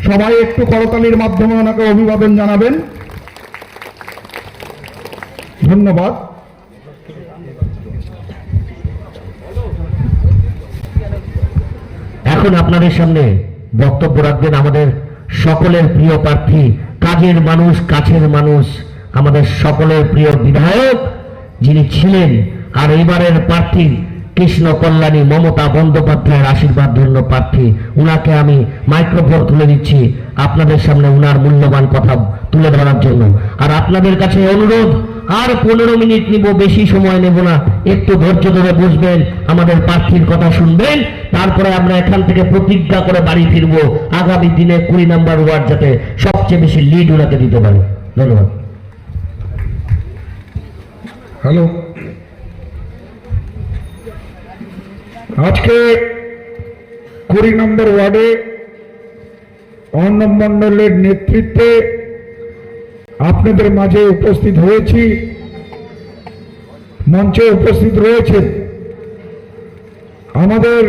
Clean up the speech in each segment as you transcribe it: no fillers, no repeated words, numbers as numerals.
সবাই একটু করতালির মাধ্যমে ওনাকে অভিবাদন জানাবেন। ধন্যবাদ। এখন আপনাদের সামনে বক্তব্য রাখবেন আমাদের সকলের প্রিয় প্রার্থী, কাজের মানুষ, কাছের মানুষ, আমাদের সকলের প্রিয় বিধায়ক যিনি ছিলেন আর এবারের প্রার্থী কৃষ্ণ কল্যাণী মমতা বন্দ্যোপাধ্যায়ের আশীর্বাদ ধন্য প্রার্থী। উনাকে আমি মাইক্রোফোন তুলে দিচ্ছি আপনাদের সামনে উনার মূল্যবান কথা তুলে ধরার জন্য। আর আপনাদের কাছে অনুরোধ, আর 15 মিনিট নিব, বেশি সময় নেব না, একটু ধৈর্য ধরে বসবেন, আমাদের প্রার্থীর কথা শুনবেন, তারপরে আমরা এখান থেকে প্রতিজ্ঞা করে বাড়ি ফিরবো আগামী দিনে 20 নম্বর ওয়ার্ড যাতে সবচেয়ে বেশি লিড ওনাকে দিতে পারে। ধন্যবাদ। হ্যালো, আজকে 20 নম্বর ওয়ার্ডে অর্ণব মণ্ডলের নেতৃত্বে আপনাদের মাঝে উপস্থিত হয়েছি। মঞ্চে উপস্থিত রয়েছেন আমাদের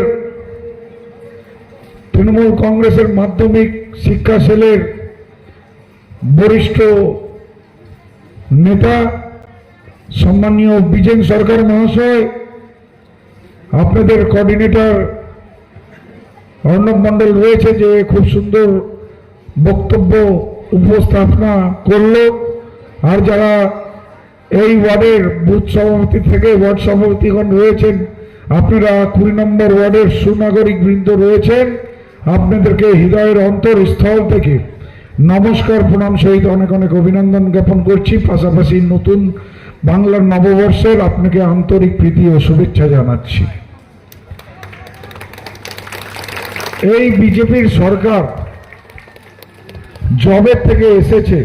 তৃণমূল কংগ্রেসের মাধ্যমিক শিক্ষা সেলের বরিষ্ঠ নেতা সম্মানীয় বিজেন সরকার মহাশয়, আপনাদের কোঅর্ডিনেটর অর্ণব মণ্ডল রয়েছে, যে খুব সুন্দর বক্তব্য উপস্থাপনা করলো। আর যারা এই ওয়ার্ডের বুথ সভাপতি থেকে ওয়ার্ড সভাপতিগণ রয়েছেন, আপনারা 20 নম্বর ওয়ার্ডের সুনাগরিক বৃন্দ রয়েছেন, আপনাদেরকে হৃদয়ের অন্তরস্থল থেকে নমস্কার প্রণাম সহিত অনেক অনেক অভিনন্দন জ্ঞাপন করছি। পাশাপাশি নতুন বাংলার নববর্ষের আপনাকে আন্তরিক প্রীতি ও শুভেচ্ছা জানাচ্ছি। এই বিজেপির সরকার জবের থেকে এসেছে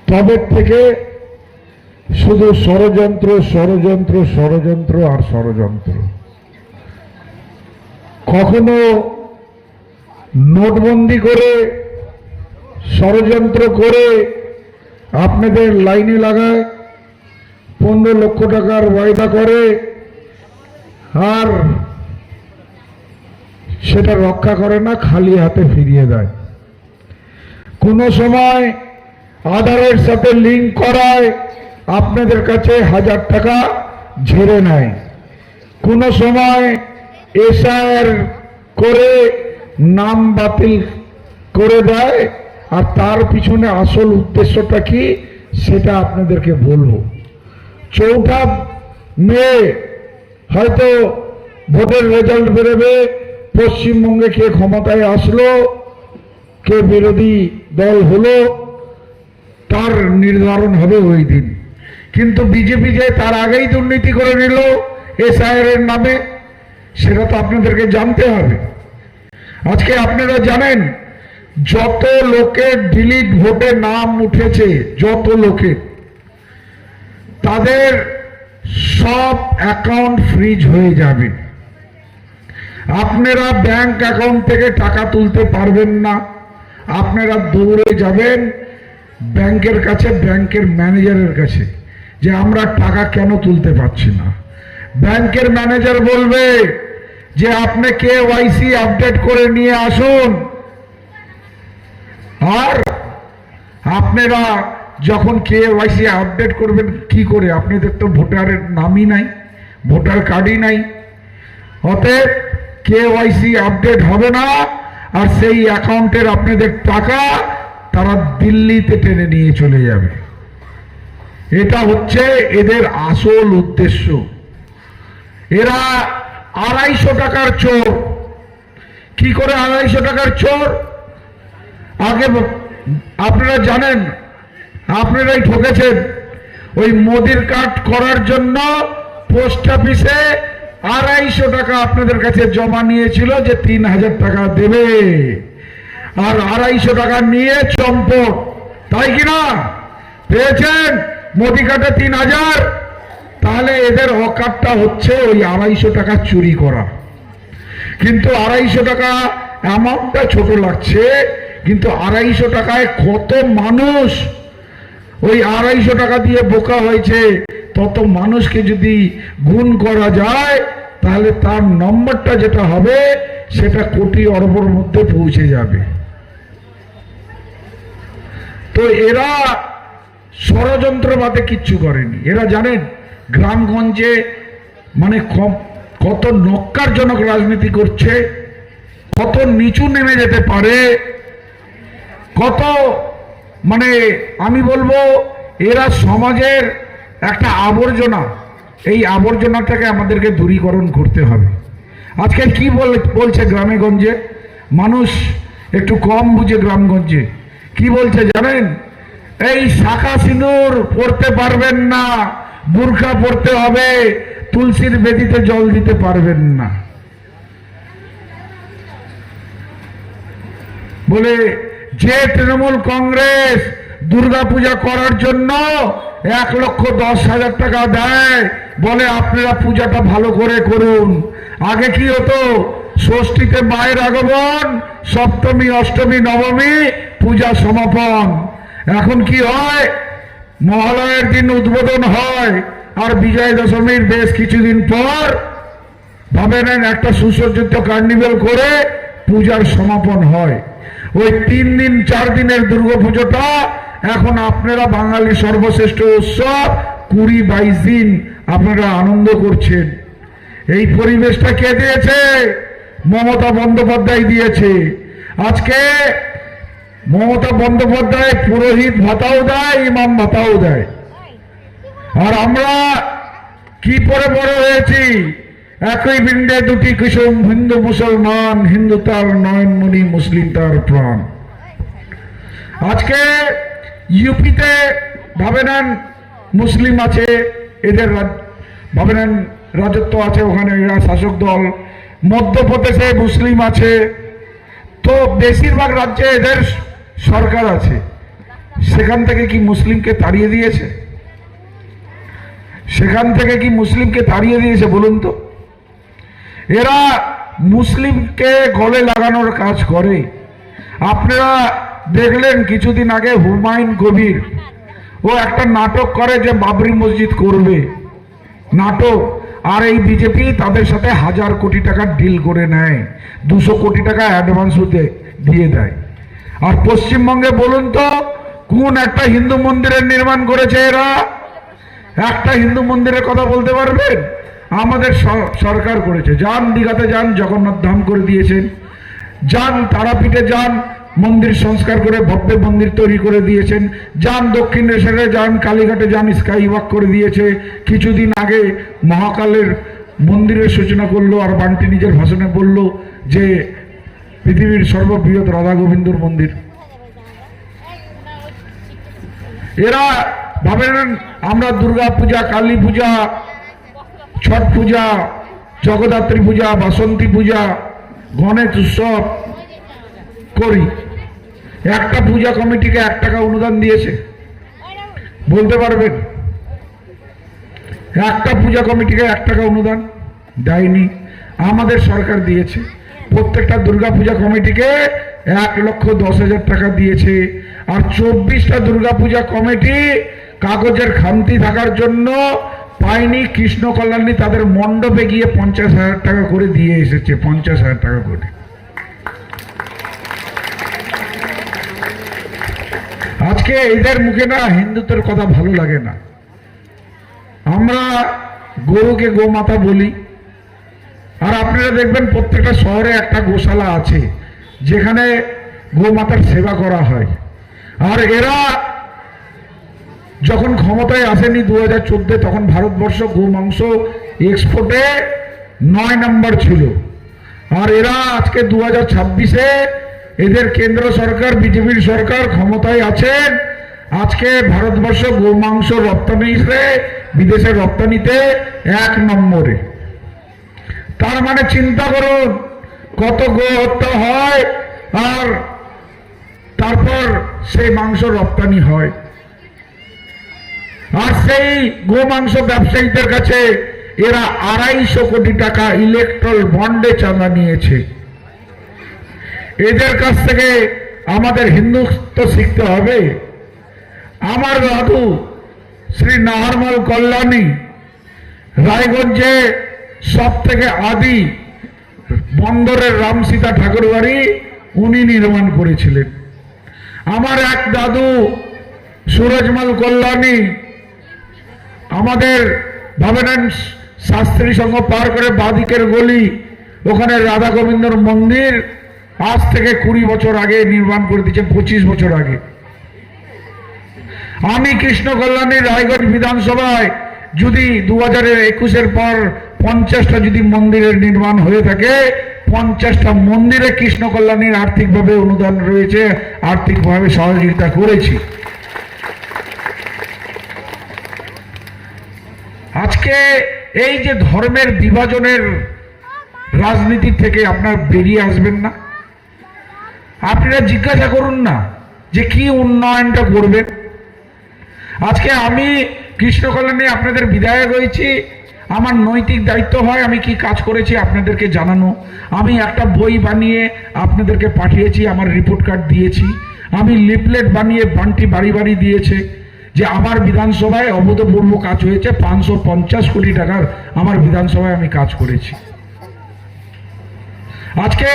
তবে থেকে শুধু ষড়যন্ত্র ষড়যন্ত্র ষড়যন্ত্র আর ষড়যন্ত্র। কখনো নোটবন্দি করে ষড়যন্ত্র করে আপনাদের লাইনে লাগায়, 15 লক্ষ টাকার ওয়াদা করে আর সেটা রক্ষা করে না, খালি হাতে ফিরিয়ে দেয়। কোনো সময় আধারের সাথে লিঙ্ক করায় আপনাদের কাছে 1000 টাকা ঝেড়ে নেয়। কোনো সময় এসআইআর করে নাম বাতিল করে দেয়, আর তার পিছনে আসল উদ্দেশ্যটা কি সেটা আপনাদেরকে বলবো। 4 মে হয়তো ভোটের রেজাল্ট বেরোবে, পশ্চিমবঙ্গে কে ক্ষমতায় আসলো, কে বিরোধী দল হলো, তার নির্ধারণ হবে ওই দিন। কিন্তু বিজেপি যে তার আগেই দুর্নীতি করে নিল এসআইআর এর নামে, সেটা তো আপনাদেরকে জানতে হবে। আজকে আপনারা জানেন যত লোকের ডিলিট ভোটে নাম উঠেছে, যত লোকের, তাদের সব অ্যাকাউন্ট ফ্রিজ হয়ে যাবে। আপনারা ব্যাংক অ্যাকাউন্ট থেকে টাকা তুলতে পারবেন না। আপনারা দৌড়ে যাবেন ব্যাংকের কাছে, ব্যাংকের ম্যানেজারের কাছে, যে আমরা টাকা কেন তুলতে পারছি না। ব্যাংকের ম্যানেজার বলবে যে আপনি কেওয়াইসি আপডেট করে নিয়ে আসুন। আর আপনারা যখন কেওয়াইসি আপডেট করবেন কি করে? আপনাদের তো ভোটারের নামই নাই, ভোটার কার্ডই নাই। অতএব কেওয়াইসি আপডেট হবে না, আর সেই অ্যাকাউন্টের আপনাদের টাকা তারা দিল্লিতে টেনে নিয়ে চলে যাবে। এটা হচ্ছে এদের আসল উদ্দেশ্য। এরা 250 টাকার চোর। কি করে 250 টাকার চোর? আগে আপনারা জানেন, আপনারাই ঠকেছেন। ওই মোদির কার্ড করার জন্য পোস্ট অফিসে 250 টাকা আপনাদের কাছে জমা নিয়েছিল যে 3000 টাকা দেবে, আর 250 টাকা নিয়ে চম্পট, তাই কিনা? পেয়েছেন মোদি কার্ডে 3000। তাহলে এদের অকারটা হচ্ছে ওই 250 টাকা চুরি করা। কিন্তু 250 টাকা অ্যামাউন্টটা ছোট লাগছে, কিন্তু 250 টাকায় কত মানুষ ওই 250 টাকা দিয়ে বোকা হয়েছে। তত মানুষকে যদি গুণ করা যায় তাহলে তার নম্বরটা যেটা হবে সেটা কোটি অরবের মধ্যে পৌঁছে যাবে। তো এরা ষড়যন্ত্রবাদে কিচ্ছু করেনি। এরা জানেন গ্রামগঞ্জে মানে কত নক্কারজনক রাজনীতি করছে, কত নিচু নেমে যেতে পারে, কত মানে আমি বলবো এরা সমাজের একটা আবর্জনা, এই আবর্জনাটাকে আমাদেরকে দূরীকরণ করতে হবে। আজকে কি বলছে গ্রামে গঞ্জে মানুষ, একটু কম বুঝে গ্রামগঞ্জে কি বলছে জানেন? এই শাখা সিঁদুর পড়তে পারবেন না, বুরখা পড়তে হবে, তুলসীর বেদিতে জল দিতে পারবেন না বলে। যে তৃণমূল কংগ্রেস দুর্গাপূজা করার জন্য 1,10,000 টাকা দেয়, বলে আপনারা পূজাটা ভালো করে করুন। আগে কি হতো? ষষ্ঠীতে মায়ের আগমন, সপ্তমী অষ্টমী নবমী পূজা সমাপন। এখন কি হয়? মহালয়ের দিন উদ্বোধন হয়, আর বিজয় দশমীর বেশ কিছুদিন পর ভাবে নেন একটা সুসজ্জিত কার্নিভেল করে পূজার সমাপন হয়। ওই 3 দিন 4 দিনের দুর্গাপুজোটা এখন আপনারা বাঙালি সর্বশ্রেষ্ঠ উৎসব 20-22 দিন আপনারা আনন্দ করছেন। এই পরিবেশটা কে দিয়েছে? মমতা বন্দ্যোপাধ্যায় দিয়েছে। আজকে মমতা বন্দ্যোপাধ্যায় পুরোহিত ভাতাও দেয়, ইমাম ভাতাও দেয়। আর আমরা কি পরে বড় হয়েছি? একই পিণ্ডে দুটি কুসুম, হিন্দু মুসলমান, হিন্দু তার নয়নমণি, মুসলিম তার প্রাণ। আজকে ইউপিতে ভাবে নেন মুসলিম আছে, এদের ভাবে নেন রাজত্ব আছে, ওখানে এরা শাসক দল। মধ্যপ্রদেশে মুসলিম আছে, তো বেশিরভাগ রাজ্যে এদের সরকার আছে। সেখান থেকে কি মুসলিমকে তাড়িয়ে দিয়েছে? সেখান থেকে কি মুসলিমকে তাড়িয়ে দিয়েছে বলুন তো? এরা মুসলিমকে গলে লাগানোর কাজ করে। আপনারা দেখলেন কিছুদিন আগে হুমায়ুন কবির ও একটা নাটক করে যে বাবরি মসজিদ করবে, নাটক। আর এই বিজেপি তাদের সাথে 1000 কোটি টাকার ডিল করে নেয়, 200 কোটি টাকা অ্যাডভান্স দিয়ে দেয়। আর পশ্চিমবঙ্গে বলুন তো কোন একটা হিন্দু মন্দিরের নির্মাণ করেছে এরা? একটা হিন্দু মন্দিরের কথা বলতে পারবেন? আমাদের সরকার করেছে। যান দীঘাতে যান, জগন্নাথ ধাম করে দিয়েছেন। যান তারাপীঠে যান, মন্দির সংস্কার করে ভব্য মন্দির তৈরি করে দিয়েছেন। যান দক্ষিণেশ্বরে যান, কালীঘাটে যান, স্কাই ওয়াক করে দিয়েছে। কিছুদিন আগে মহাকালের মন্দিরের সূচনা করলো, আর বান্টি নিজের ভাষণে বলল যে পৃথিবীর সর্ববৃহৎ রাধা গোবিন্দর মন্দির। এরা ভাবেন আমরা দুর্গা পূজা, কালী পূজা, ছট পূজা, জগদ্ধাত্রী পূজা, বাসন্তী পূজা, গণেশ উৎসব করি। একটা পূজা কমিটিকে 1 টাকা অনুদান দিয়েছে বলতে পারবেন? একটা পূজা কমিটিকে 1 টাকা অনুদান দেয়নি, আমাদের সরকার দিয়েছে। প্রত্যেকটা দুর্গা পূজা কমিটিকে 1,10,000 টাকা দিয়েছে। আর 24টা দুর্গা পূজা কমিটি কাগজের খামতি থাকার জন্য পায়নি। কৃষ্ণ কল্যাণী তাদের মণ্ডপে গিয়ে 50,000 টাকা করে দিয়ে এসেছে, 50,000 টাকা করে। আজকে এদের মুখে না হিন্দুত্বের কথা ভালো লাগে না। আমরা গরুকে গোমাতা বলি, আর আপনারা দেখবেন প্রত্যেকটা শহরে একটা গোশালা আছে যেখানে গোমাতার সেবা করা হয়। আর এরা যখন ক্ষমতায় আসেনি 2014, তখন ভারতবর্ষ গোমাংস এক্সপোর্টে 9 নম্বর ছিল। আর এরা আজকে 2026-এ এদের কেন্দ্র সরকার, বিজেপির সরকার ক্ষমতায় আছেন। আজকে ভারতবর্ষ গোমাংস রপ্তানিতে, বিদেশে রপ্তানিতে 1 নম্বরে। তার মানে চিন্তা করুন কত গো হত্যা হয়, আর তারপর সেই মাংস রপ্তানি হয়। আর সেই গোমাংস ব্যবসায়ীদের কাছে এরা 250 কোটি টাকা ইলেকট্রাল বন্ডে চাঁদা নিয়েছে। এদের কাছ থেকে আমাদের হিন্দুত্ব শিখতে হবে। আমার দাদু শ্রী নাহারমল কল্যাণী রায়গঞ্জে সব থেকে আদি বন্দরের রাম সীতা ঠাকুর বাড়ি উনি নির্মাণ করেছিলেন। আমার এক দাদু সুরজমাল কল্যাণী আমাদের ভাবেন শাস্ত্রী সংঘ পার করে বাদিকের গলি, ওখানে রাধা গোবিন্দর মন্দির আজ থেকে 20 বছর আগে নির্মাণ করে দিয়েছেন, 25 বছর আগে। আমি কৃষ্ণ কল্যাণী রায়গঞ্জ বিধানসভায় যদি 2021-এর পর 50টা যদি মন্দিরের নির্মাণ হয়ে থাকে, 50টা মন্দিরে কৃষ্ণ কল্যাণীর আর্থিকভাবে অনুদান রয়েছে, আর্থিকভাবে সহযোগিতা করেছি। আজকে এই যে ধর্মের বিভাজনের রাজনীতি থেকে আপনার বেরিয়ে আসবেন না? আপনারা জিজ্ঞাসা করুন না যে কি উন্নয়নটা করবেন। আজকে আমি কৃষ্ণ কল্যাণে আপনাদের বিধায়ক হয়েছি, আমার নৈতিক দায়িত্ব হয় আমি কি কাজ করেছি আপনাদেরকে জানানো। আমি একটা বই বানিয়ে আপনাদেরকে পাঠিয়েছি, আমার রিপোর্ট কার্ড দিয়েছি। আমি লিফলেট বানিয়ে বান্টি বাড়ি বাড়ি দিয়েছে যে আমার বিধানসভায় অভূতপূর্ব কাজ হয়েছে, 550 কোটি টাকার আমার বিধানসভায় আমি কাজ করেছি। আজকে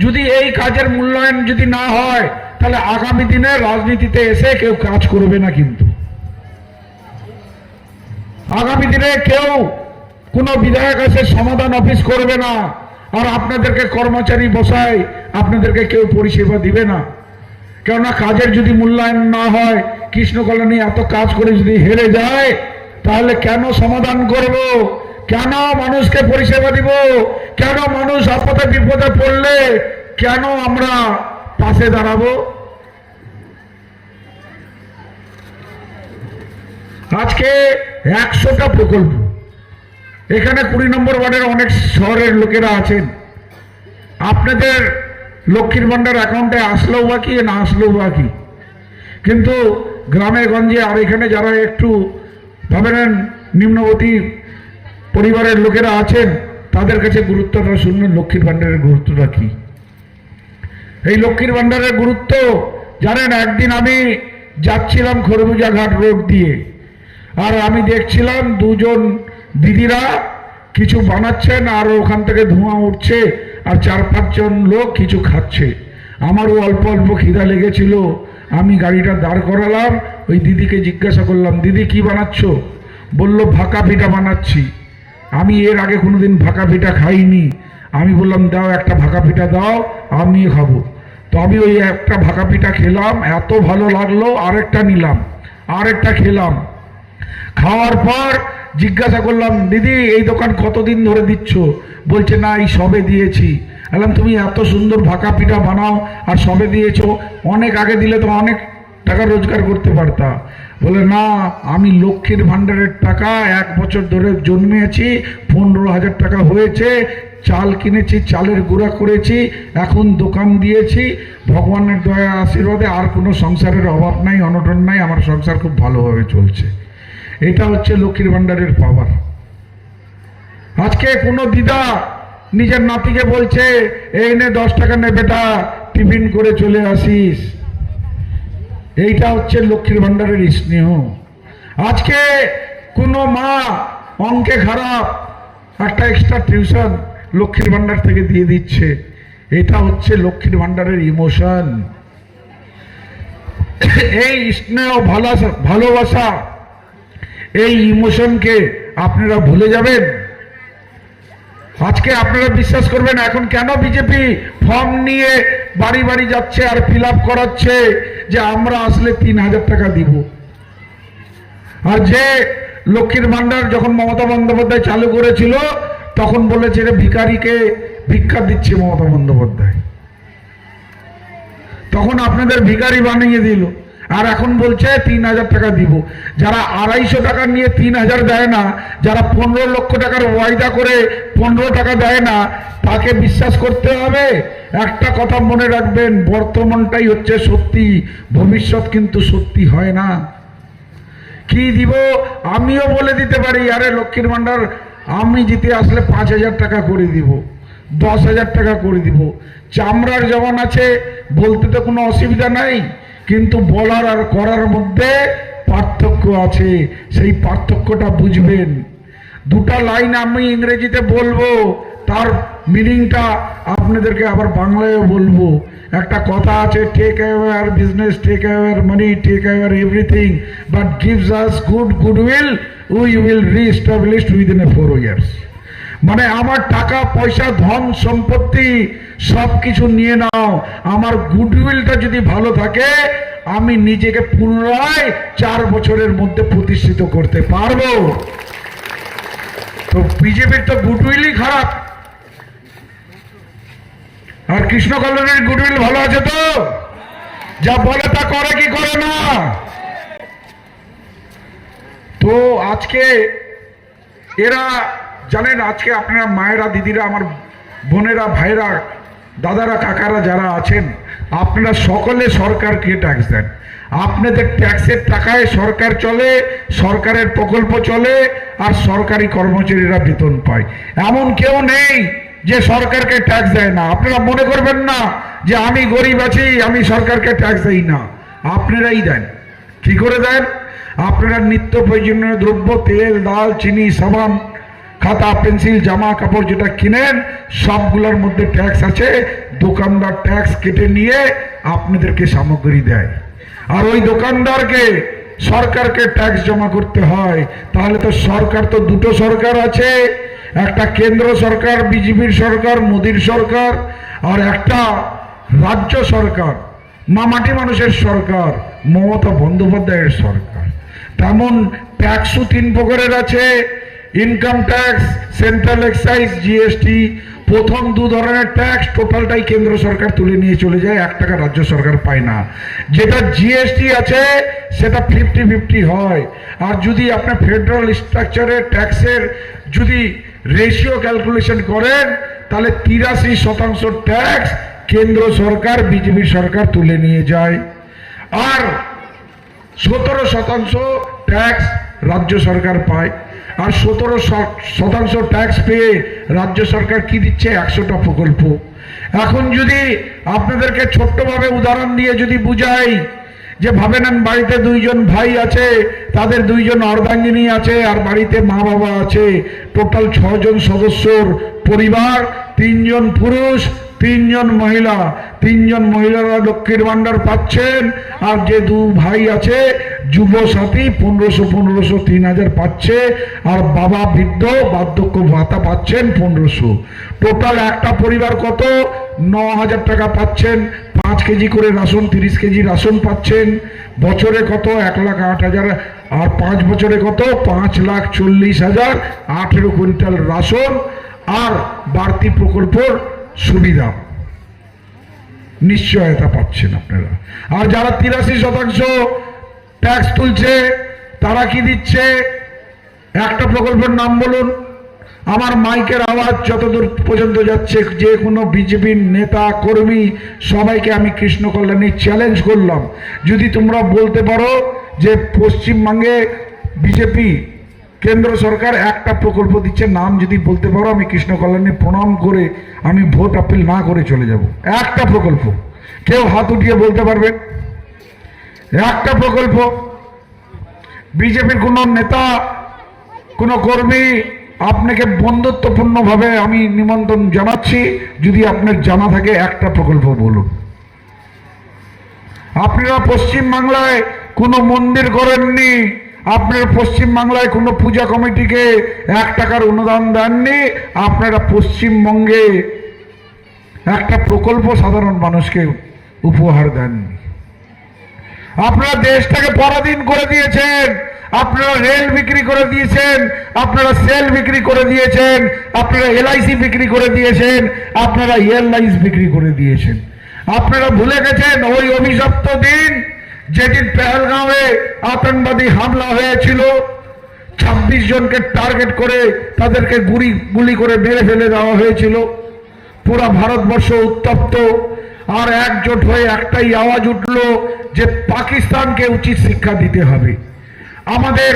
যদি এই কাজের মূল্যায়ন যদি না হয়, তাহলে আগামী দিনে রাজনীতিতে এসে কেউ কাজ করবে না। কিন্তু আগামী দিনে কেউ কোনো বিধায়ক এসে সমাধান অফিস করবে না, আর আপনাদেরকে কর্মচারী বসায় আপনাদেরকে কেউ পরিষেবা দিবে না। কেননা কাজের যদি মূল্যায়ন না হয়, কৃষ্ণ কল্যাণী এত কাজ করে যদি হেরে যায়, তাহলে কেন সমাধান করব? কেন মানুষকে পরিষেবা দিব? কেন মানুষ আপদে বিপদে পড়লে কেন আমরা পাশে দাঁড়াবো? আজকে 100টা প্রকল্প, এখানে 20 নম্বর ওয়ার্ডের অনেক শহরের লোকেরা আছেন, আপনাদের লক্ষ্মীর ভান্ডার অ্যাকাউন্টে আসলেও বাকি না আসলেও বাকি, কিন্তু গ্রামে গঞ্জে আর এখানে যারা একটু ভাবেন নিম্নবর্তী পরিবারের লোকেরা আছেন, তাদের কাছে গুরুত্বটা শুনবেন লক্ষ্মীর ভান্ডারের গুরুত্বটা কি। এই লক্ষ্মীর ভান্ডারের গুরুত্ব জানেন? একদিন আমি যাচ্ছিলাম খরবুজা ঘাট রোড দিয়ে, আর আমি দেখছিলাম দুজন দিদিরা কিছু বানাচ্ছেন, আর ওখান থেকে ধোঁয়া উঠছে, আর 4-5 জন লোক কিছু খাচ্ছে। আমারও অল্প অল্প খিদা লেগেছিল, আমি গাড়িটা দাঁড় করালাম, ওই দিদিকে জিজ্ঞাসা করলাম, দিদি কি বানাচ্ছ? বলল ভাকা পিঠা বানাচ্ছি। আমি এর আগে কোনোদিন ভাকা পিঠা খাইনি। আমি বললাম দাও একটা ভাকা পিঠা দাও, আমিও খাবো। তো আমি ওই একটা ভাকা পিঠা খেলাম, এত ভালো লাগলো, আরেকটা নিলাম, আরেকটা খেলাম। খাওয়ার পর জিজ্ঞাসা করলাম, দিদি এই দোকান কতদিন ধরে দিচ্ছ? বলছে না এই সবে দিয়েছি। বললাম তুমি এত সুন্দর ভাকা পিঠা বানাও আর সবে দিয়েছো, অনেক আগে দিলে তো অনেক টাকা রোজগার করতে পারতা। বলে না, আমি লক্ষ্মীর ভান্ডারের টাকা 1 বছর ধরে জন্মেছি, 15,000 টাকা হয়েছে, চাল কিনেছি, চালের গুঁড়া করেছি, এখন দোকান দিয়েছি, ভগবানের দয়া আশীর্বাদে আর কোনো সংসারের অভাব নাই, অনটন নাই, আমার সংসার খুব ভালোভাবে চলছে। এটা হচ্ছে লক্ষ্মীর ভান্ডারের পাওয়ার। আজকে কোনো দিদা নিজের নাতিকে বলছে এই নে 10 টাকা নে বেটা, টিফিন করে চলে আসিস। এইটা হচ্ছে লক্ষ্মীর ভান্ডারের স্নেহ। আজকে কোনো মা অঙ্কে খারাপ, একটা এক্সট্রা টিউশন লক্ষ্মীর ভান্ডার থেকে দিয়ে দিচ্ছে। এটা হচ্ছে লক্ষ্মীর ভান্ডারের ইমোশন। এই স্নেহ ভালোবাসা, এই ইমোশনকে আপনারা ভুলে যাবেন। আজকে আপনারা বিশ্বাস করবেন এখন কেন বিজেপি ফর্ম নিয়ে বাড়ি বাড়ি যাচ্ছে আর ফিল আপ করাচ্ছে যে আমরা আসলে 3,000 টাকা দিব। আর যে লক্ষ্মীর ভান্ডার যখন মমতা বন্দ্যোপাধ্যায় চালু করেছিল, তখন বলেছে যে ভিখারিকে ভিক্ষা দিচ্ছে মমতা বন্দ্যোপাধ্যায়, তখন আপনাদের ভিখারি বানিয়ে দিল। আর এখন বলছে 3,000 টাকা দিব। যারা 250 টাকা নিয়ে 3,000 দেয় না, যারা 15 লক্ষ টাকার ওয়াইদা করে 15 টাকা দেয় না, তাকে বিশ্বাস করতে হবে। একটা কথা মনে রাখবেন, বর্তমানটাই হচ্ছে সত্যি, ভবিষ্যৎ কিন্তু সত্যি হয় না। কি দিব আমিও বলে দিতে পারি, আরে লক্ষ্মীর ভান্ডার আমি জিতে আসলে 5,000 টাকা করে দিব, 10,000 টাকা করে দিব। চামড়ার জবান আছে, বলতে তো কোনো অসুবিধা নাই, কিন্তু বলার আর করার মধ্যে পার্থক্য আছে, সেই পার্থক্যটা বুঝবেন। 2টা লাইন আমি ইংরেজিতে বলবো, তার মিনিংটা আপনাদেরকে আবার বাংলায়ও বলবো। একটা কথা আছে, take away our business, take away our money, take away everything, but gives us goodwill we will reestablish within 4 years। মানে আমার টাকা পয়সা ধন সম্পত্তি সবকিছু নিয়ে নাও, আমার গুডউইলটা যদি ভালো থাকে আমি নিজেকে পুনরায় 4 বছরের মধ্যে প্রতিষ্ঠিত করতে পারবো। তো বিজেপির তো গুডউইলই খারাপ, আর কৃষ্ণ কল্যাণের গুডউইল ভালো আছে তো? যা বলে তা করে কি করে না? তো আজকে এরা জানেন, আজকে আপনারা মায়েরা, দিদিরা, আমার বোনেরা, ভাইরা, দাদারা, কাকারা যারা আছেন, আপনারা সকলে সরকারকে ট্যাক্স দেন। আপনাদের ট্যাক্সের টাকায় সরকার চলে, সরকারের প্রকল্প চলে, আর সরকারি কর্মচারীরা বেতন পায়। এমন কেউ নেই যে সরকারকে ট্যাক্স দেয় না। আপনারা মনে করবেন না যে আমি গরিব আছি আমি সরকারকে ট্যাক্স দেই না, আপনারাই দেন। কি করে দেন? আপনারা নিত্য প্রয়োজনীয় দ্রব্য, তেল, ডাল, চিনি, সাবান, খাতা, পেন্সিল, জামা কাপড় যেটা কিনেন সবগুলোর মধ্যে ট্যাক্স আছে। দোকানদার ট্যাক্স কেটে নিয়ে আপনাদেরকে সামগ্রী দেয়, আর ওই দোকানদারকে সরকারকে ট্যাক্স জমা করতে হয়। তাহলে তো সরকার তো দুটো সরকার আছে, একটা কেন্দ্র সরকার, বিজেপির সরকার, মোদির সরকার, আর একটা রাজ্য সরকার, মামাটি মানুষের সরকার, মমতা বন্দ্যোপাধ্যায়ের সরকার। তেমন ট্যাক্সও 3 প্রকারের আছে, income tax, central excise, GST. প্রথম 2 ধরনের ট্যাক্স টোটালটাই কেন্দ্র সরকার তুলে নিয়ে চলে যায়, 1 টাকা রাজ্য সরকার পায় না। যেটা জিএসটি আছে সেটা 50-50 হয়। আর যদি আপনি ফেডারেল স্ট্রাকচারে ট্যাক্সের যদি রেশিও ক্যালকুলেশন করেন তাহলে 83% ট্যাক্স কেন্দ্র সরকার, বিজেপি সরকার তুলে নিয়ে যায়, আর 17% ট্যাক্স রাজ্য সরকার পায়। আর 17% ট্যাক্স পেয়ে রাজ্য সরকার কি দিচ্ছে? 100টা প্রকল্প। এখন যদি আপনাদেরকে ছোট্টভাবে উদাহরণ দিয়ে যদি বুঝাই, যে ভাবে নেন বাড়িতে 2 জন ভাই আছে, তাদের 2 জন অর্ধাঙ্গিনী আছে, আর বাড়িতে মা বাবা আছে। টোটাল 6 জন সদস্যর পরিবার, 3 জন পুরুষ, 3 জন মহিলা। 3 জন মহিলারা লক্ষ্মীর ভান্ডার পাচ্ছেন, আর যে 2 ভাই আছে যুব সাথী 1500 3000 পাচ্ছে, আর বাবা বৃদ্ধ বার্ধক্য ভাতা পাচ্ছেন 1500। টোটাল একটা পরিবার কত? 9000 টাকা পাচ্ছেন। 5 কেজি করে রাশন, 30 কেজি রাশন পাচ্ছেন। বছরে কত? 1,08,000। আর 5 বছরে কত? 5,40,000। 18 কুইন্টাল রাশন আর বাড়তি প্রকল্পর সুবিধা নিশ্চয়তা পাচ্ছেন আপনারা। আর যারা 83% ট্যাক্স তুলছে তারা কি দিচ্ছে? একটা প্রকল্পের নাম বলুন। আমার মাইকের আওয়াজ যতদূর পর্যন্ত যাচ্ছে, যে কোনো বিজেপির নেতা কর্মী সবাইকে আমি কৃষ্ণ কল্যাণী চ্যালেঞ্জ করলাম, যদি তোমরা বলতে পারো যে পশ্চিমবঙ্গে বিজেপি কেন্দ্র সরকার একটা প্রকল্প দিচ্ছে, নাম যদি বলতে পারো, আমি কৃষ্ণ কল্যাণী প্রণাম করে আমি ভোট আপিল না করে চলে যাব। একটা প্রকল্প কেউ হাত উঠিয়ে বলতে পারবেন? একটা প্রকল্প। বিজেপির কোন নেতা, কোন কর্মী, আপনাকে বন্ধুত্বপূর্ণভাবে আমি নিমন্ত্রণ জানাচ্ছি, যদি আপনার জানা থাকে একটা প্রকল্প বলুন। আপনারা পশ্চিমবাংলায় কোনো মন্দির করেননি, আপনারা পশ্চিমবাংলায় কোনো পূজা কমিটিকে 1 টাকার অনুদান দেননি, আপনারা পশ্চিমবঙ্গে একটা প্রকল্প সাধারণ মানুষকে উপহার দেননি। আপনারা দেশটাকে পরাধীন করে দিয়েছেন, আপনারা রেল বিক্রি করে দিয়েছেন, আপনারা সেল বিক্রি করে দিয়েছেন, আপনারা এলআইসি বিক্রি করে দিয়েছেন, আপনারা এয়ারলাইন্স বিক্রি করে দিয়েছেন। আপনারা ভুলে গেছেন ওই অভিশপ্ত দিন যেদিন পেহেলগাঁওয়ে আতঙ্কবাদী হামলা হয়েছিল, 26 জনকে টার্গেট করে তাদেরকে গুলি করে মেরে ফেলে দেওয়া হয়েছিল। পুরো ভারতবর্ষ উত্তপ্ত, আর একজোট হয়ে একটাই আওয়াজ উঠল যে পাকিস্তানকে উচিত শিক্ষা দিতে হবে। আমাদের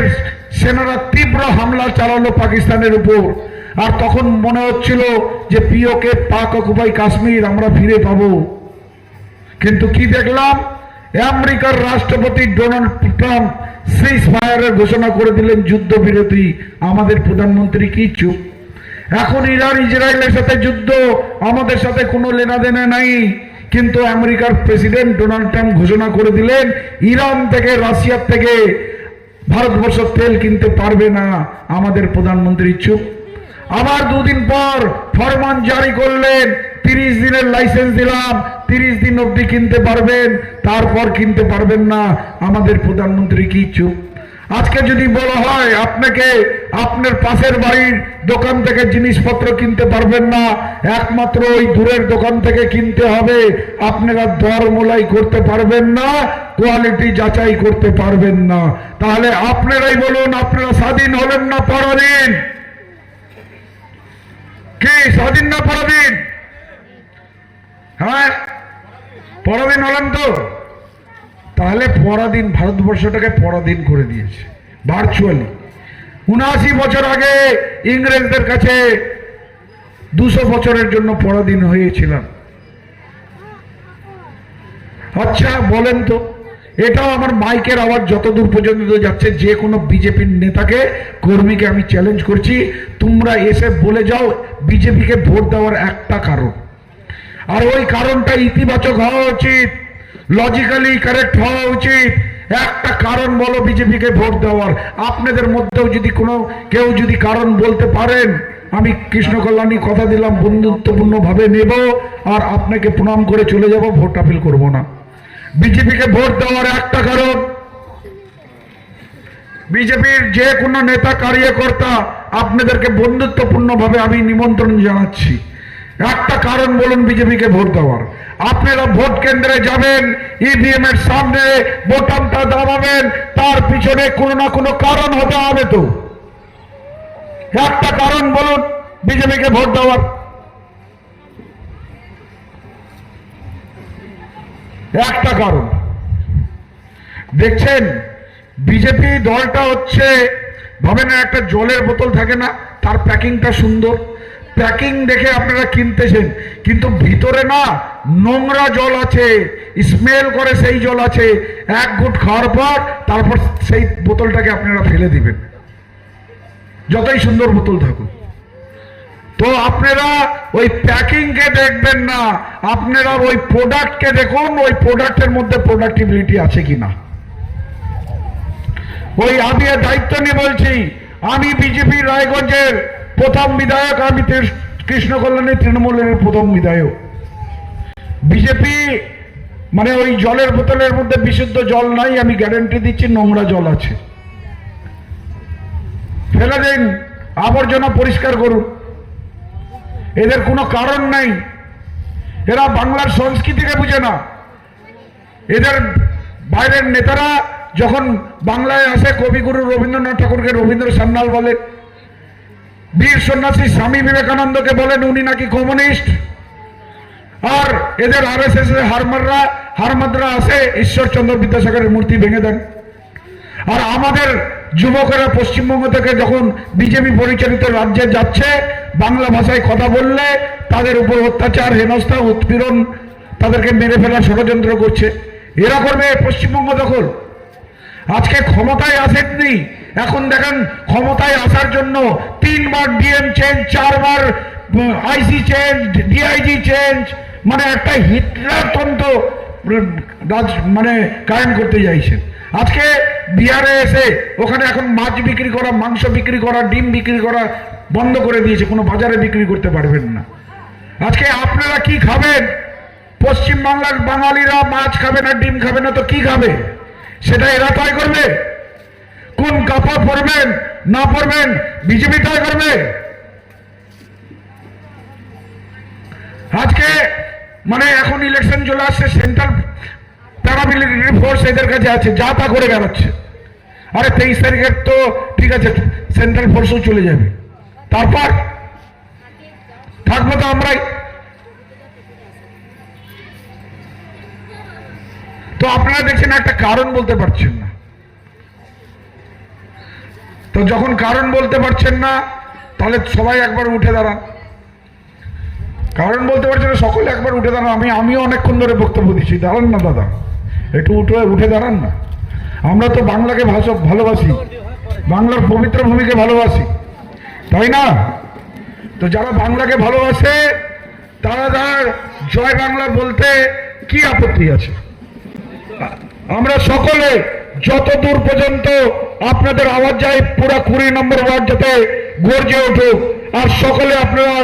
সেনারা তীব্র হামলা চালালো পাকিস্তানের উপর, আর তখন মনে হচ্ছিল যে পিওকে, পাক অকুপাই কাশ্মীর আমরা ফিরে পাবো। কিন্তু কি দেখলাম? আমেরিকার রাষ্ট্রপতি ডোনাল্ড ট্রাম্প সিজ ফায়ারের ঘোষণা করে দিলেন, যুদ্ধবিরতি। আমাদের প্রধানমন্ত্রী কি চুপ? এখন ইরান ইসরায়েলের সাথে যুদ্ধ, আমাদের সাথে কোনো লেনাদেনা নাই, কিন্তু আমেরিকার প্রেসিডেন্ট ডোনাল্ড ট্রাম্প ঘোষণা করে দিলেন ইরান থেকে, রাশিয়ার থেকে ভারতবর্ষ তেল কিনতে পারবে না। আমাদের প্রধানমন্ত্রী চুপ। আবার দুদিন পর ফরমান জারি করলেন, 30 দিনের লাইসেন্স দিলাম, 30 দিন অবধি কিনতে পারবেন, তারপর কিনতে পারবেন না। আমাদের প্রধানমন্ত্রী কি চুপ? আজকে যদি বলা হয় আপনাকে আপনার পাশের বাড়ির দোকান থেকে জিনিসপত্র কিনতে পারবেন না, একমাত্র ওই দূরের দোকান থেকে কিনতে হবে, আপনারা দর মোলাই করতে পারবেন না, কোয়ালিটি যাচাই করতে পারবেন না, তাহলে আপনারাই বলুন, আপনারা স্বাধীন হলেন না পরাধীন? কি স্বাধীন না পরাধীন? হ্যাঁ, পরাধীন হলেন তো। তাহলে পরাধীন, ভারতবর্ষটাকে পরাধীন করে দিয়েছে ভার্চুয়ালি। 79 বছর আগে ইংরেজদের কাছে 200 বছরের জন্য পরাধীন হয়েছিলাম। আচ্ছা বলেন তো, এটাও আমার মাইকের আওয়াজ যতদূর পর্যন্ত যাচ্ছে, যে কোনো বিজেপির নেতাকে, কর্মীকে আমি চ্যালেঞ্জ করছি, তোমরা এসে বলে যাও বিজেপিকে ভোট দেওয়ার একটা কারণ, আর ওই কারণটা ইতিবাচক হওয়া উচিত, লজিক্যালি কারেক্ট হওয়া উচিত। একটা কারণ বলো বিজেপিকে ভোট দেওয়ার। আপনাদের মধ্যেও যদি কেউ যদি কারণ বলতে পারেন, আমি কৃষ্ণ কল্যাণী কথা দিলাম বন্ধুত্বপূর্ণ ভাবে নেব, আর আপনাকে প্রণাম করে চলে যাব, ভোট আপিল করব না। বিজেপিকে ভোট দেওয়ার একটা কারণ, বিজেপির যে কোনো নেতা কার্যকর্তা, আপনাদেরকে বন্ধুত্বপূর্ণ ভাবে আমি নিমন্ত্রণ জানাচ্ছি, একটা কারণ বলুন বিজেপিকে ভোট দেওয়ার। আপনারা ভোট কেন্দ্রে যাবেন, ইভিএম এর সামনে বোতামটা দাবাবেন, তার পিছনে কোনো না কোনো কারণ হতে হবে। তো একটা কারণ বলুন বিজেপিকে ভোট দেওয়ার। একটা কারণ দেখছেন, বিজেপি দলটা হচ্ছে, ভাবেন একটা জলের বোতল থাকে না, তার প্যাকিংটা সুন্দর, প্যাকিং দেখে আপনারা কিনতেছেন, কিন্তু ভিতরে না নোংরা জল আছে, স্মেল করে সেই জল আছে। এক ঘুট খাওয়ার পর তারপর সেই বোতলটাকে আপনারা ফেলে দিবেন, যতই সুন্দর বোতল থাকুক। তো আপনারা ওই প্যাকিংকে দেখবেন না, আপনারা ওই প্রোডাক্টকে দেখুন, ওই প্রোডাক্টের মধ্যে প্রোডাক্টিবিলিটি আছে কিনা। ওই আমি দায়িত্ব নিয়ে বলছি, আমি বিজেপি রায়গঞ্জের প্রথম বিধায়ক, আমি কৃষ্ণ কল্যাণী তৃণমূলের প্রথম বিধায়ক। বিজেপি মানে ওই জলের বোতলের মধ্যে বিশুদ্ধ জল নাই, আমি গ্যারান্টি দিচ্ছি নোংরা জল আছে। ফেলে দিন, আবর্জনা পরিষ্কার করুন, এদের কোনো কারণ নাই। এরা বাংলার সংস্কৃতিকে বুঝে না। এদের বাইরের নেতারা যখন বাংলায় আসে, কবিগুরু রবীন্দ্রনাথ ঠাকুরকে রবীন্দ্র সান্যাল বলে, বীর সন্ন্যাসী স্বামী বিবেকানন্দকে বলেন উনি নাকি কমিউনিস্ট, আর এদের আরএসএস এর হারমাদরা আসে ঈশ্বরচন্দ্র বিদ্যাসাগরের মূর্তি ভেঙে দেন। আর আমাদের যুবকেরা পশ্চিমবঙ্গ থেকে যখন বিজেপি পরিচালিত রাজ্যে যাচ্ছে, বাংলা ভাষায় কথা বললে তাদের উপর অত্যাচার, হেনস্থা, উৎপীড়ন, তাদেরকে মেরে ফেলার ষড়যন্ত্র করছে। এরা করবে পশ্চিমবঙ্গ দখল। আজকে ক্ষমতায় আসেননি, এখন দেখেন ক্ষমতায় আসার জন্য 3 বার ডিএম চেঞ্জ, 4 বার আইসি চেঞ্জ, ডিআইজি চেঞ্জ, মানে একটা হিটলার তন্ত্র মানে কায়েম করতে চাইছেন। আজকে বিহারে এসে ওখানে এখন মাছ বিক্রি করা, মাংস বিক্রি করা, ডিম বিক্রি করা বন্ধ করে দিয়েছে, কোনো বাজারে বিক্রি করতে পারবেন না। আজকে আপনারা কি খাবেন? পশ্চিম বাংলার বাঙালিরা মাছ খাবে না, ডিম খাবে না, তো কি খাবে সেটা এরা তয় করবে। কোন কাপড় পরবেন না পরবেন বিজেপি তয় করবে। আজকে মানে এখন ইলেকশন চলে আসছে, সেন্ট্রাল প্যারামিলিটারি ফোর্স এদের কাছে আছে, যা তা করে বেড়াচ্ছে। আরে 23 তারিখের তো ঠিক আছে, সেন্ট্রাল ফোর্সও চলে যাবে, তারপর থাকবো তো আমরাই। তো আপনারা দেখছেন একটা কারণ বলতে পারছেন না। তো যখন কারণ বলতে পারছেন না, তাহলে সবাই একবার উঠে দাঁড়ান। কারণ বলতে পারছেন না, সকলে একবার উঠে দাঁড়ান। আমিও অনেকক্ষণ ধরে বক্তব্য দিচ্ছি, দাঁড়ান না দাদা, একটু উঠে দাঁড়ান না। আমরা তো বাংলাকে ভালোবাসি, বাংলার পবিত্র ভূমিকে ভালোবাসি, তাই না? তো যারা বাংলাকে ভালোবাসে তারা তার জয় বাংলা বলতে কি আপত্তি আছে? আমরা সকলে যত দূর পর্যন্ত আপনাদের আওয়াজ যায় পুরো 20 নম্বর ওয়ার্ড যাতে গর্জে উঠুক, আর সকলে আপনারা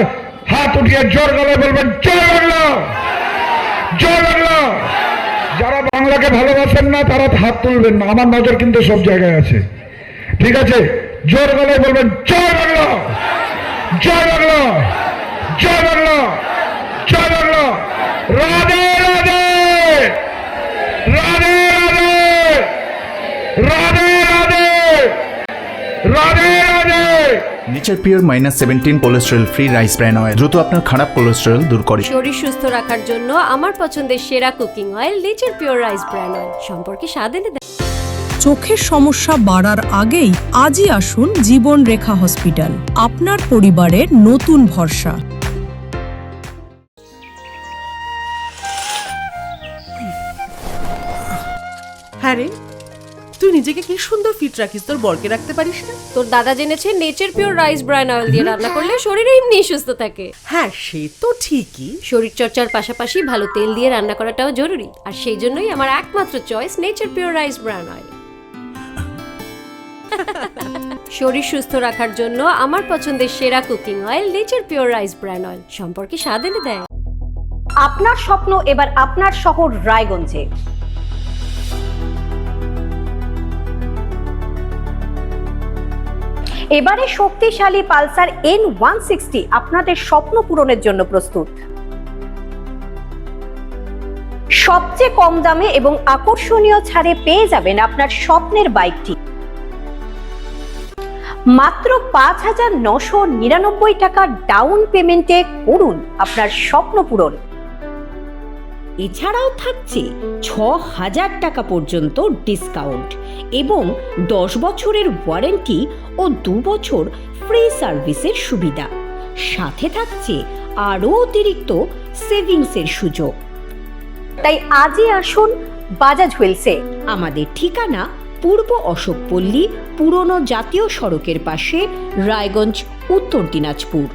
হাত উঠিয়ে জোর গলায় বলবেন জয় বাংলা, জয় বাংলা। যারা বাংলাকে ভালোবাসেন না তারা হাত তুলবেন না, আমার নজর কিন্তু সব জায়গায় আছে, ঠিক আছে? জোর গলায় বলবেন জয় বাংলা, জয় বাংলা, জয় বাংলা, জয় Bangla. Radhe Radhe, Radhe Radhe, Radhe Radhe, Radhe Radhe. Nature pure -17 cholesterol free rice bran oil দ্রুত আপনার খারাপ কোলেস্টেরল দূর করে। শরীর সুস্থ রাখার জন্য আমার পছন্দের সেরা cooking oil nature pure rice bran oil সম্পর্কে স্বাদ এনে দেয়। চোখের সমস্যা বাড়ার আগেই আজই আসুন জীবন রেখা হসপিটাল, আপনার পরিবারের নতুন ভরসা। হ্যাঁ রে, তুই নিজেকে কি সুন্দর ফিট রাখিস, তোর বরকে রাখতে পারিস না? তোর দাদা জেনেছে nature pure rice bran oil দিয়ে রান্না করলে শরীর এমনি সুস্থ থাকে। হ্যাঁ সে তো ঠিকই, শরীর চর্চার পাশাপাশি ভালো তেল দিয়ে রান্না করাটাও জরুরি, আর সেই জন্যই আমার একমাত্র choice nature pure rice bran oil. শরীর সুস্থ রাখার জন্য আমার পছন্দের সেরা cooking oil nature pure rice bran oil সম্পর্কে স্বাদ এনে দেয়। আপনার স্বপ্ন এবার আপনার শহর রায়গঞ্জে। এবারে শক্তিশালী পালসার N160 আপনাদের স্বপ্ন পূরণের জন্য প্রস্তুত। সবচেয়ে কম দামে এবং আকর্ষণীয় ছাড়ে পেয়ে যাবেন আপনার স্বপ্নের বাইকটি মাত্র 5,999 টাকা ডাউন পেমেন্টে করুন আপনার স্বপ্ন পূরণ। এছাড়াও থাকছে 6,000 টাকা পর্যন্ত ডিসকাউন্ট এবং 10 বছরের ওয়ারেন্টি ও 2 বছর ফ্রি সার্ভিসের সুবিধা। সাথে থাকছে আরও অতিরিক্ত সেভিংসের সুযোগ। তাই আজই আসুন বাজাজ হুইলসে। আমাদের ঠিকানা পূর্ব অশোকপল্লী, পুরনো জাতীয় সড়কের পাশে, রায়গঞ্জ, উত্তর দিনাজপুর।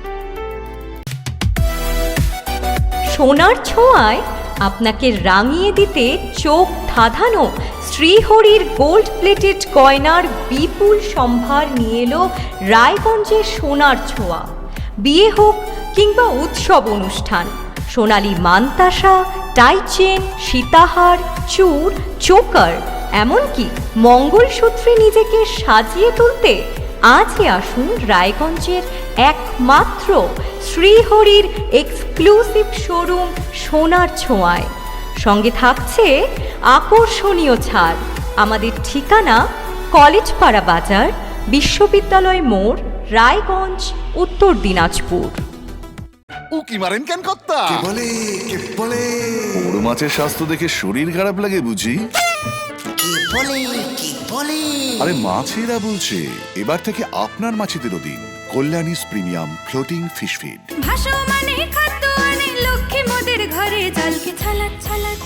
সোনার ছোঁয়ায় আপনাকে রাঙিয়ে দিতে চোখ ধাঁধানো শ্রীহরির গোল্ড প্লেটেড গয়নার বিপুল সম্ভার নিয়ে এলো রায়গঞ্জের সোনার ছোঁয়া। বিয়ে হোক কিংবা উৎসব অনুষ্ঠান, সোনালী মানতাসা, টাইচেন, সীতাহার, চূড়, চোকার, এমনকি মঙ্গলসূত্রে নিজেকে সাজিয়ে তুলতে আজই আসুন রায়গঞ্জের একমাত্র শ্রীহরির এক্সক্লুসিভ শোরুম সোনার ছোঁয়ায়। সঙ্গে থাকছে আকর্ষণীয় ছাড়। আমাদের ঠিকানা কলেজপাড়া বাজার, বিশ্ববিদ্যালয় মোড়, রায়গঞ্জ, উত্তর দিনাজপুর। উকি মারেন কেন কর্তা? কে বলে বড় মাছের স্বাস্থ্য দেখে শরীর খারাপ লাগে বুঝি? আরে মাছেরা বলছে এবার থেকে আপনার মাছেদেরও দিন কল্যাণীস প্রিমিয়াম ফ্লোটিং ফিশ ফিড।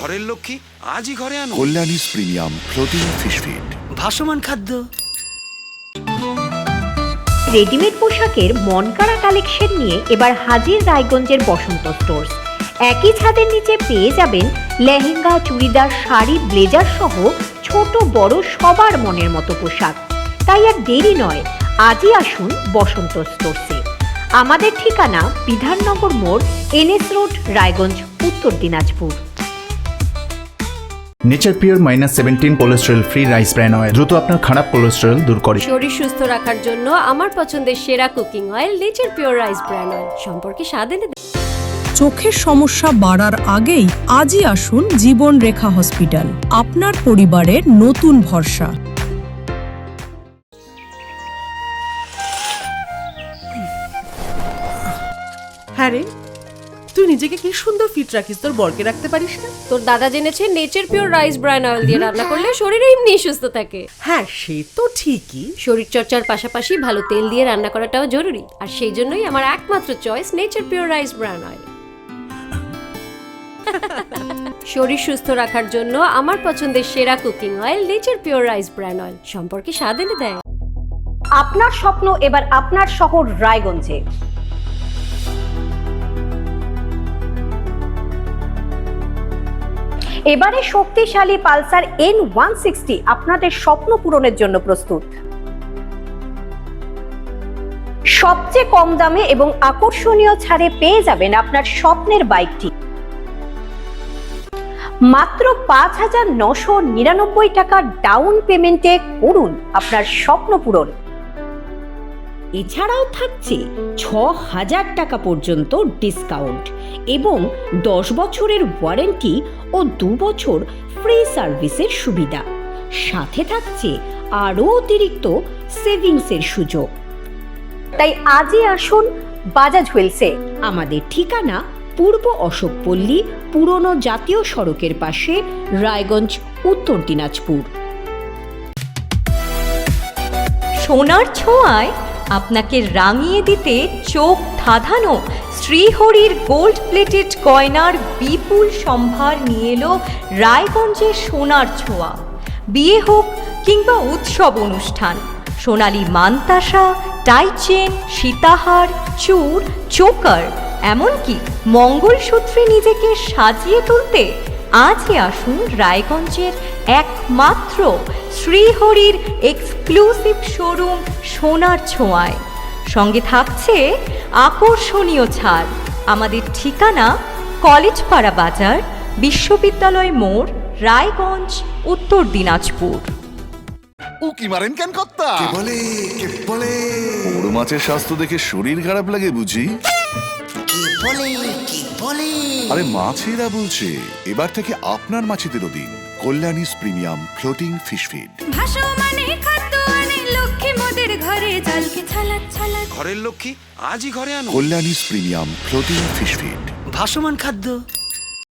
ঘরের লক্ষ্মী আজই ঘরে আনো কল্যাণীস প্রিমিয়াম ফ্লোটিং ফিশ ফিড, ভাসমান খাদ্য। রেডিমেড পোশাকের মনকাড়া কালেকশন নিয়ে এবার হাজির রায়গঞ্জের বসন্ত স্টোর্স। একই ছাদের নিচে পেয়ে যাবেন লেহেঙ্গা, চুড়িদার, শাড়ি, ব্লেজার সহ ছোট বড় সবার মনের মতো পোশাক। তাই আর দেরি নয়, আজই আসুন বসন্ত স্টোর্সে। আমাদের ঠিকানা বিধাননগর মোড়, NS রোড, রায়গঞ্জ, উত্তর Dinajpur. Nature pure -17 cholesterol free rice bran oil দ্রুত আপনার খারাপ কোলেস্টেরল দূর করে। শরীর সুস্থ রাখার জন্য আমার পছন্দের সেরা cooking oil nature pure rice bran oil সম্পর্কে স্বাদ এনে দেয়। চোখের সমস্যা বাড়ার আগেই আজই আসুন জীবন রেখা হসপিটাল, আপনার পরিবারের নতুন ভরসা। হ্যাঁ রে, তুই নিজেকে কি সুন্দর ফিট রাখিস, তোর বরকে রাখতে পারিস না? তোর দাদা জেনেছে nature pure rice bran oil দিয়ে রান্না করলে শরীর এমনি সুস্থ থাকে। হ্যাঁ সে তো ঠিকই, শরীর চর্চার পাশাপাশি ভালো তেল দিয়ে রান্না করাটাও জরুরি, আর সেই জন্যই আমার একমাত্র choice nature pure rice bran oil. শরীর সুস্থ রাখার জন্য আমার পছন্দের সেরা cooking oil nature pure rice bran oil সম্পর্কে স্বাদ এনে দেয়। আপনার স্বপ্ন এবার আপনার শহর রায়গঞ্জে। এবারে শক্তিশালী পালসার N160 আপনাদের স্বপ্ন পূরণের জন্য প্রস্তুত। সবচেয়ে কম দামে এবং আকর্ষণীয় ছাড়ে পেয়ে যাবেন আপনার স্বপ্নের বাইকটি। মাত্র 5,999 টাকা ডাউন পেমেন্টে করুন আপনার স্বপ্ন পূরণ। এছাড়াও থাকছে 6,000 টাকা পর্যন্ত ডিসকাউন্ট এবং 10 বছরের ওয়ারেন্টি ও 2 বছর ফ্রি সার্ভিসের সুবিধা। সাথে থাকছে আরও অতিরিক্ত সেভিংসের সুযোগ। তাই আজই আসুন বাজাজ হুইলসে। আমাদের ঠিকানা পূর্ব অশোকপল্লী, পুরনো জাতীয় সড়কের পাশে, রায়গঞ্জ, উত্তর দিনাজপুর। সোনার ছোঁয়ায় আপনাকে রাঙিয়ে দিতে চোখ ধাঁধানো শ্রীহরির গোল্ড প্লেটেড গয়নার বিপুল সম্ভার নিয়ে এলো রায়গঞ্জের সোনার ছোঁয়া। বিয়ে হোক কিংবা উৎসব অনুষ্ঠান, সোনালী মানতাসা, টাইচেন, সীতাহার, চূড়, চোকার, এমনকি মঙ্গলসূত্রে নিজেকে সাজিয়ে তুলতে আজই আসুন রায়গঞ্জের একমাত্র শ্রীহরির এক্সক্লুসিভ শোরুম সোনার ছোঁয়ায়। সঙ্গে থাকছে আকর্ষণীয় ছাড়। আমাদের ঠিকানা কলেজপাড়া বাজার, বিশ্ববিদ্যালয় মোড়, রায়গঞ্জ, উত্তর দিনাজপুর। উকি মারেন কেন কর্তা? কে বলে বড় মাছের স্বাস্থ্য দেখে শরীর খারাপ লাগে বুঝি? আরে মাছেরা বলছে এবার থেকে আপনার মাছেদেরও দিন কল্যাণীস প্রিমিয়াম ফ্লোটিং ফিশ ফিড। ঘরের লক্ষ্মী আজই ঘরে আনো। কল্যাণীস প্রিমিয়াম ফ্লোটিং ফিশ ফিড। ভাসমান খাদ্য।